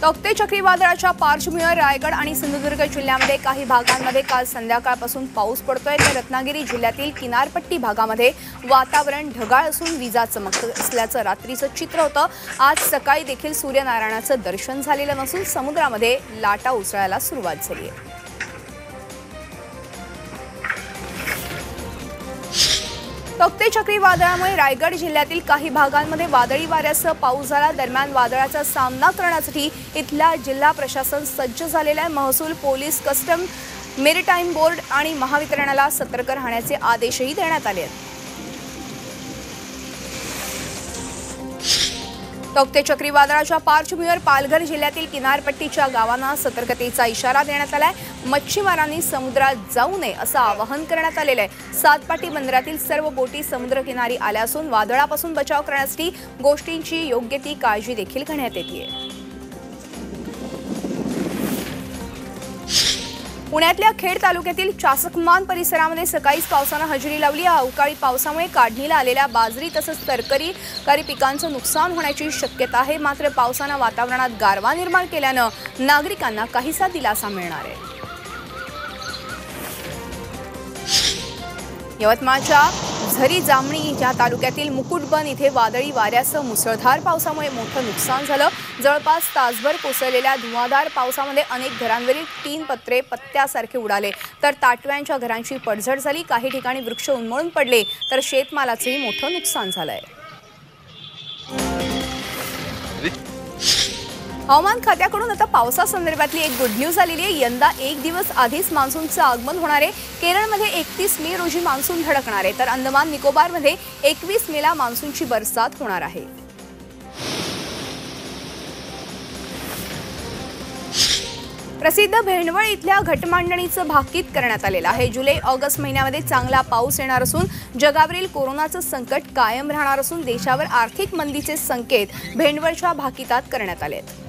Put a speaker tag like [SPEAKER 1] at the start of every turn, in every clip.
[SPEAKER 1] Tauktae चक्रीवादळाच्या पार्श्वभूमीवर रायगड आणि सिंधुदुर्ग जिल्ह्यामध्ये काही भागांमध्ये काल संध्याकाळपासून पाऊस पडतोय, तर रत्नागिरी जिल्ह्यातील किनारपट्टी भागामध्ये वातावरण ढगाळ असून विजा चमकत असल्याचं रात्रीचं चित्र होतं। आज सकाळी देखील सूर्यनारायणाचं दर्शन झालेलं नसून समुद्रामध्ये लाटा उसळायला सुरुवात झाली आहे। तौक्ते चक्रीवादळामुळे रायगड जिल्ह्यातील काही भागांमध्ये वादळी वाऱ्यासह पाऊस झाला। दरम्यान वादळाचा सामना करण्यासाठी इथला जिल्हा प्रशासन सज्ज झालेला आहे। महसूल, पोलीस, कस्टम, मेरिटाईम बोर्ड आणि महावितरणाला सतर्क राहण्याचे आदेशही देण्यात आले आहेत। तौक्ते चक्रीवादळाच्या पार्श्वभूमीवर पालघर जिल्ह्यातील किनारपट्टीच्या गावांना सतर्कतेचा इशारा देण्यात आलाय। मच्छीमारांनी समुद्रात जाऊ नये असं आवाहन करण्यात आलेलं आहे। सातपाटी बंदरातील सर्व बोटी समुद्रकिनारी आल्या असून वादळापासून बचाव करण्यासाठी गोष्टींची योग्य ती काळजी देखील घेण्यात येते। पुण्यातल्या खेड तालुक्यातील चासकमान परिसरामध्ये सकाळीच पावसानं हजेरी लावली। अवकाळी पावसामुळे काढणीला आलेल्या बाजरी तसंच तरकारी पिकांचं नुकसान होण्याची शक्यता आहे। मात्र पावसानं वातावरणात गारवा निर्माण केल्यानं नागरिकांना काहीसा दिलासा मिळणार आहे। यवतमाळच्या झरी जामणी या तालुक्यातील मुकुटबन इथे वादळी वाऱ्यासह मुसळधार पावसामुळे मोठं नुकसान झालं। जवळपास तासभर कोसळलेल्या धुवाधार पावसामध्ये अनेक घरांवरील तीन पत्रे पत्त्यासारखे उडाले, तर ताटव्यांच्या घरांची पडझड झाली। काही ठिकाणी वृक्ष उन्मळून पडले, तर शेतमालाचंही मोठं नुकसान झालंय। हवामान खात्याकडून आता पावसासंदर्भातली एक गुड न्यूज आलेली आहे। यंदा एक दिवस आधीच मान्सूनचं आगमन होणार आहे। केरळमध्ये 31 मे रोजी मान्सून धडकणार आहे, तर अंदमान निकोबारमध्ये 21 मेला मान्सूनची बरसात होणार आहे। प्रसिद्ध भेंडवळ इथल्या घटमांडणीचं भाकीत करण्यात आलेलं आहे। जुलै-ऑगस्ट महिन्यामध्ये चांगला पाऊस येणार असून जगावरील कोरोनाचं संकट कायम राहणार असून देशावर आर्थिक मंदीचे संकेत भेंडवळच्या भाकीतात करण्यात आले आहेत।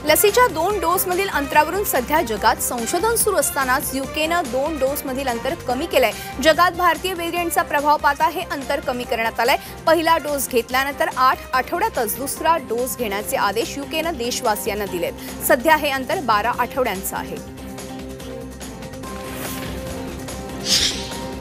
[SPEAKER 1] लसीच्या 2 डोसमधील अंतरावरून सध्या जगात संशोधन सुरू असतानाच यूकेनं 2 डोसमधील अंतर कमी केलंय। जगात भारतीय व्हेरियंटचा प्रभाव पाहता हे अंतर कमी करण्यात आलंय। पहिला डोस घेतल्यानंतर 8 आठवड्यातच दुसरा डोस घेण्याचे आदेश यूकेनं देशवासियांना दिलेत। सध्या हे अंतर 12 आठवड्यांचं आहे।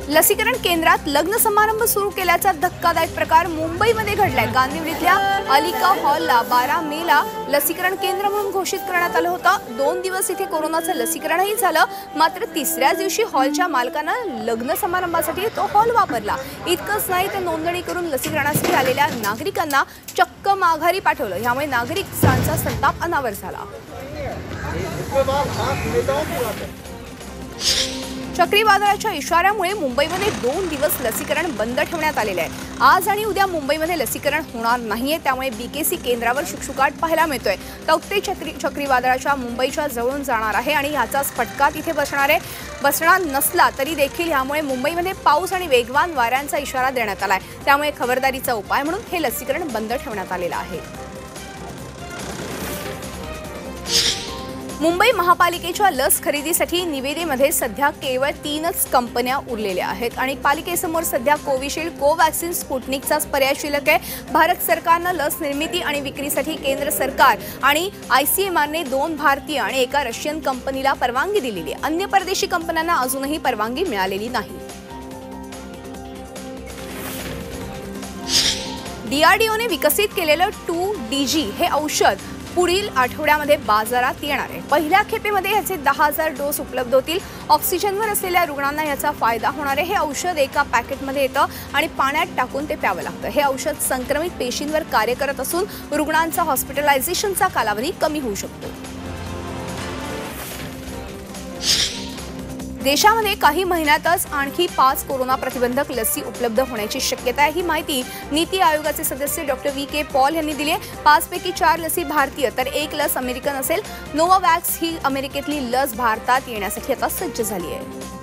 [SPEAKER 1] लसीकरण केंद्रात लग्न समारंभ सुरू केल्याचा धक्कादायक प्रकार मुंबईमध्ये घडलाय। गांधीवलीतल्या अलिका हॉलला 12 मेला लसीकरण केंद्र म्हणून घोषित करण्यात आलं होतं। 2 दिवस इथे कोरोनाचं लसीकरणही झालं, मात्र तिसऱ्याच दिवशी हॉलच्या मालकानं लग्न समारंभासाठी तो हॉल वापरला। इतकंच नाही तर नोंदणी करून लसीकरणासाठी आलेल्या नागरिकांना चक्क माघारी पाठवलं। यामुळे नागरिकांचा संताप अनावर झाला। चक्रीवादळाच्या इशाऱ्यामुळे मुंबईमध्ये 2 दिवस लसीकरण बंद ठेवण्यात आलेले आहे। आज आणि उद्या मुंबईमध्ये लसीकरण होणार नाहीये, त्यामुळे बीकेसी केंद्रावर शुकशुकाट पाहायला मिळतोय। तौक्ते चक्रीवादळाच्या मुंबईच्या जवळून जाणार आहे आणि याचाच फटका तिथे बसणार नसला तरी देखील यामुळे मुंबईमध्ये पाऊस आणि वेगवान वाऱ्यांचा इशारा देण्यात आलाय। त्यामुळे खबरदारीचा उपाय म्हणून हे लसीकरण बंद ठेवण्यात आलेलं आहे। मुंबई महापालिकेच्या लस खरेदीसाठी निविदेमध्ये सध्या केवळ 3च कंपन्या उरलेल्या आहेत आणि पालिकेसमोर सध्या कोविशिल्ड, कोवॅक्सिन, स्पुटनिकचाच पर्याय शिल्लक आहे। भारत सरकारनं लस निर्मिती आणि विक्रीसाठी केंद्र सरकार आणि आयसीएमआरने 2 भारतीय आणि एका रशियन कंपनीला परवानगी दिलेली आहे। अन्य परदेशी कंपन्यांना अजूनही परवानगी मिळालेली नाही। डीआरडीओने विकसित केलेलं 2DG हे औषध पुढील आठवड्यामध्ये बाजारात येणार आहे। पहिल्या खेपेमध्ये याचे 10,000 डोस उपलब्ध होतील। ऑक्सिजनवर असलेल्या रुग्णांना याचा फायदा होणार आहे। हे औषध एका पॅकेटमध्ये येतं आणि पाण्यात टाकून ते प्यावं लागतं। हे औषध संक्रमित पेशींवर कार्य करत असून रुग्णांचा हॉस्पिटलायझेशनचा कालावधी कमी होऊ शकतो। देशामध्ये काही महिन्यातच आणखी 5 कोरोना प्रतिबंधक लसी उपलब्ध होण्याची शक्यता आहे। ही माहिती नीती आयोगाचे सदस्य डॉक्टर VK पॉल यांनी दिली आहे। 5 पैकी 4 लसी भारतीय तर 1 लस अमेरिकन असेल। नोवावॅक्स ही अमेरिकेतली लस भारतात येण्यासाठी आता सज्ज झाली आहे।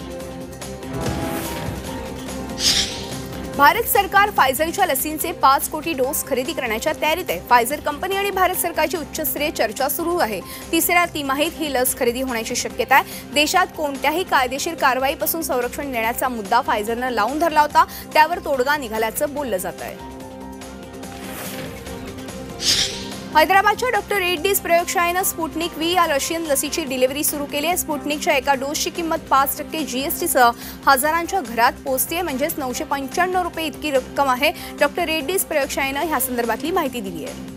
[SPEAKER 1] भारत सरकार फायझरच्या लसींचे 5 कोटी डोस खरेदी करण्याच्या तयारीत आहे। फायझर कंपनी आणि भारत सरकारची उच्चस्तरीय चर्चा सुरू आहे। तिसऱ्या तिमाहीत ही लस खरेदी होण्याची शक्यता आहे। देशात कोणत्याही कायदेशीर कारवाईपासून संरक्षण देण्याचा मुद्दा फायझरनं लावून धरला होता, त्यावर तोडगा निघाल्याचं बोललं जात आहे। हैदराबादच्या डॉक्टर रेड्डीज प्रयोगशाळेनं स्पुटनिक व्ही या रशियन लसीची डिलिव्हरी सुरू केली आहे। स्पुटनिकच्या एका डोसची किंमत 5% जीएसटीसह हजारांच्या घरात पोहोचते, म्हणजेच 995 रुपये इतकी रक्कम आहे। डॉक्टर रेड्डीज प्रयोगशाळेनं ह्या संदर्भातली माहिती दिली आहे।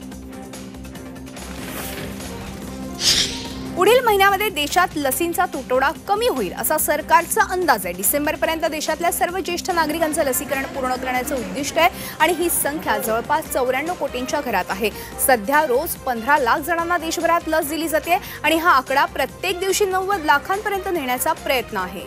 [SPEAKER 1] पुढील महिन्यामध्ये देशात लसींचा तुटवडा कमी होईल असा सरकारचा अंदाज आहे। डिसेंबरपर्यंत देशातल्या सर्व ज्येष्ठ नागरिकांचं लसीकरण पूर्ण करण्याचं उद्दिष्ट आहे आणि ही संख्या जवळपास 94 कोटींच्या घरात आहे। सध्या रोज 15 लाख जणांना देशभरात लस दिली जाते आणि हा आकडा प्रत्येक दिवशी 90 लाखांपर्यंत नेण्याचा प्रयत्न आहे।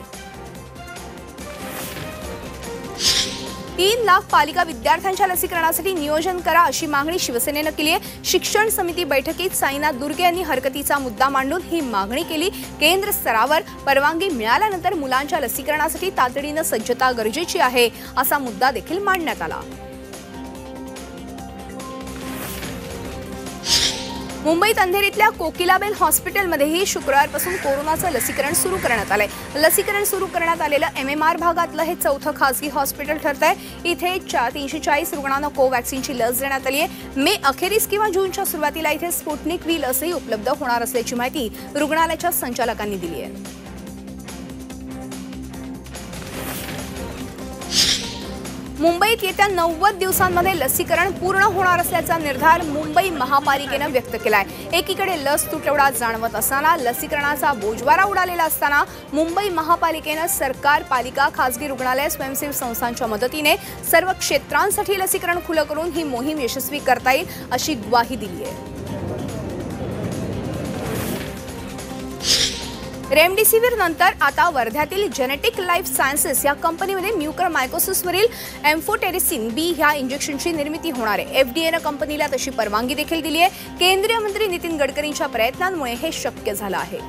[SPEAKER 1] 3 लाख पालिका विद्यार्थ्यांच्या लसीकरणासाठी नियोजन करा अशी मागणी शिवसेनेनं केली आहे। शिक्षण समिती बैठकीत साईनाथ दुर्गे यांनी हरकतीचा मुद्दा मांडून ही मागणी केली। केंद्र स्तरावर परवानगी मिळाल्यानंतर मुलांच्या लसीकरणासाठी तातडीनं सज्जता गरजेची आहे असा मुद्दा देखील मांडण्यात आला। मुंबईत अंधेरीतल्या कोकिलाबेन हॉस्पिटलमध्येही शुक्रवारपासून कोरोनाचं लसीकरण सुरू करण्यात आलंय। लसीकरण सुरू करण्यात आलेलं MMR भागातलं हे चौथं खासगी हॉस्पिटल ठरतंय। इथे 340 रुग्णांना कोवॅक्सिनची लस देण्यात आली आहे। मे अखेरीस किंवा जूनच्या सुरुवातीला इथे स्पुटनिक व्ही लसही उपलब्ध होणार असल्याची माहिती रुग्णालयाच्या संचालकांनी दिली आहे। मुंबईत येत्या 90 दिवसांमध्ये लसीकरण पूर्ण होणार असल्याचा निर्धार मुंबई महापालिकेनं व्यक्त केलाय। एकीकडे लस तुटवडा जाणवत असताना लसीकरणाचा बोजवारा उडालेला असताना मुंबई महापालिकेनं सरकार, पालिका, खासगी रुग्णालय, स्वयंसेवी संस्थांच्या मदतीने सर्व क्षेत्रांसाठी लसीकरण खुलं करून ही मोहीम यशस्वी करता येईल अशी ग्वाही दिली आहे। रेमडेसिवीर नंतर आता वर्ध्यातील जेनेटिक लाईफ सायन्सेस या कंपनीमध्ये म्युकरमायकोसिसवरील एम्फोटेरिसिन बी ह्या इंजेक्शनची निर्मिती होणार आहे। FDAनं कंपनीला तशी परवानगी देखील दिली आहे। केंद्रीय मंत्री नितीन गडकरींच्या प्रयत्नांमुळे हे शक्य झालं आहे।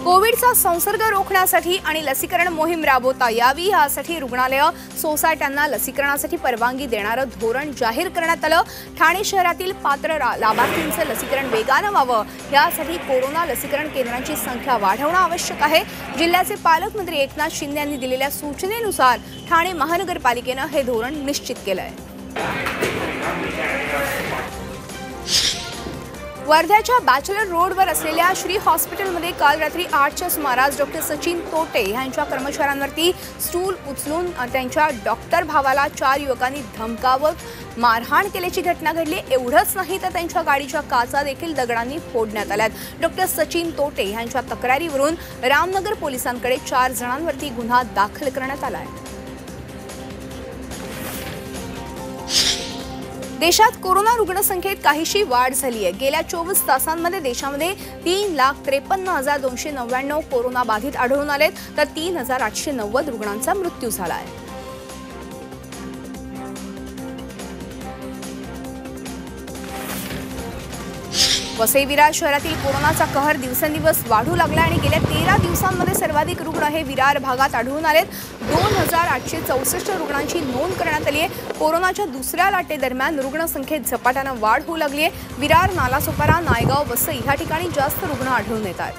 [SPEAKER 1] कोविडचा संसर्ग रोखण्यासाठी आणि लसीकरण मोहीम राबवता यावी यासाठी रुग्णालय सोसायट्यांना लसीकरणासाठी परवानगी देणारं धोरण जाहीर करण्यात आलं। ठाणे शहरातील पात्र लाभार्थींचं लसीकरण वेगानं व्हावं यासाठी कोरोना लसीकरण केंद्रांची संख्या वाढवणं आवश्यक आहे। जिल्ह्याचे पालकमंत्री एकनाथ शिंदे यांनी दिलेल्या सूचनेनुसार ठाणे महानगरपालिकेनं हे धोरण निश्चित केलंय। वर्ध्याच्या बॅचलर रोडवर असलेल्या श्री हॉस्पिटलमध्ये काल रात्री 8च्या सुमारास डॉक्टर सचिन तोटे यांच्या कर्मचाऱ्यांवरती स्टूल उचलून त्यांच्या डॉक्टर भावाला 4 युवकांनी धमकावत मारहाण केल्याची घटना घडली। एवढंच नाही तर त्यांच्या गाडीच्या काचा देखील दगडांनी फोडण्यात आल्यात। डॉक्टर सचिन तोटे यांच्या तक्रारीवरून रामनगर पोलिसांकडे 4 जणांवरती गुन्हा दाखल करण्यात आलाय। देशात कोरोना रुग्णसंख्येत काहीशी वाढ झाली आहे। गेल्या 24 तासांमध्ये देशामध्ये 3,53,299 कोरोना बाधित आढळून आलेत, तर 3,890 रुग्णांचा मृत्यू झाला आहे। वसई विरार शहरातील कोरोनाचा कहर दिवसेंदिवस वाढू लागला आणि गेल्या 13 दिवसांमध्ये सर्वाधिक रुग्ण हे विरार भागात आढळून आलेत। 2,864 रुग्णांची नोंद करण्यात आली आहे। कोरोनाच्या दुसऱ्या लाटेदरम्यान रुग्णसंख्येत झपाट्यानं वाढ होऊ लागली आहे। विरार, नालासोपारा, नायगाव, वसई ह्या ठिकाणी जास्त रुग्ण आढळून येत आहेत।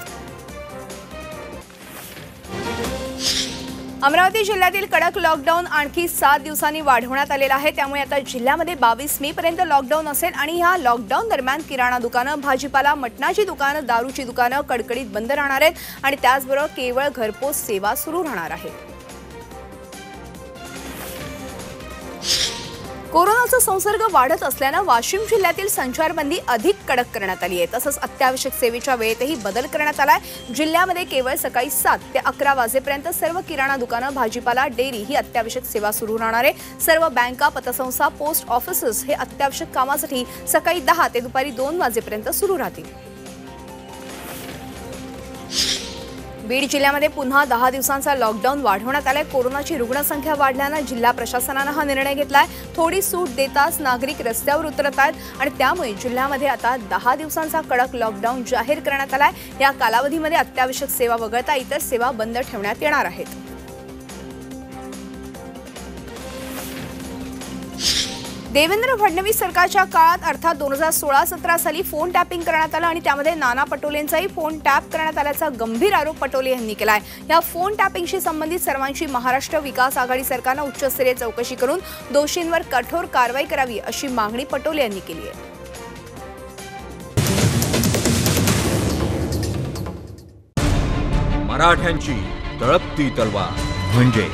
[SPEAKER 1] अमरावती जिल्ह्यातील कडक लॉकडाऊन आणखी 7 दिवसांनी वाढवण्यात आलेला आहे। त्यामुळे आता जिल्ह्यामध्ये 22 मे पर्यंत लॉकडाऊन असेल आणि ह्या लॉकडाऊन दरम्यान किराणा दुकानं, भाजीपाला, मटणाची दुकानं, दारूची दुकानं कडकडीत बंद राहणार आहेत आणि त्याचबरोबर केवळ घरपोच सेवा सुरू राहणार आहे। कोरोनाचा संसर्ग वाढत असल्यानं वाशिम जिल्ह्यातील संचारबंदी अधिक कडक करण्यात आली आहे। तसंच अत्यावश्यक सेवेच्या वेळेतही बदल करण्यात आलाय। जिल्ह्यामध्ये केवळ सकाळी 7 ते 11 वाजेपर्यंत सर्व किराणा दुकानं, भाजीपाला, डेअरी ही अत्यावश्यक सेवा सुरू राहणार आहे। सर्व बँका, पतसंस्था, पोस्ट ऑफिसेस हे अत्यावश्यक कामासाठी सकाळी 10 ते दुपारी 2 वाजेपर्यंत सुरू राहतील। बीड जिल्ह्यामध्ये पुन्हा 10 दिवसांचा लॉकडाऊन वाढवण्यात आलाय। कोरोनाची रुग्णसंख्या वाढल्यानं जिल्हा प्रशासनानं हा निर्णय घेतलाय। थोडी सूट देताच नागरिक रस्त्यावर उतरत आहेत आणि त्यामुळे जिल्ह्यामध्ये आता 10 दिवसांचा कडक लॉकडाऊन जाहीर करण्यात आलाय। या कालावधीमध्ये अत्यावश्यक सेवा वगळता इतर सेवा बंद ठेवण्यात येणार आहेत। देवेंद्र फडणवीस सरकारच्या काळात अर्थात 2016-17 साली फोन टॅपिंग करण्यात आलं आणि त्यामध्ये नाना पटोलेंचाही फोन टॅप करण्यात आल्याचा गंभीर आरोप पटोले यांनी केलाय। या फोन टॅपिंगशी संबंधित सर्वांची महाराष्ट्र विकास आघाडी सरकारने उच्चस्तरीय चौकशी करून दोषींवर कठोर कारवाई करावी अशी मागणी पटोले यांनी केली आहे।
[SPEAKER 2] मराठ्यांची तळपती तलवार म्हणजे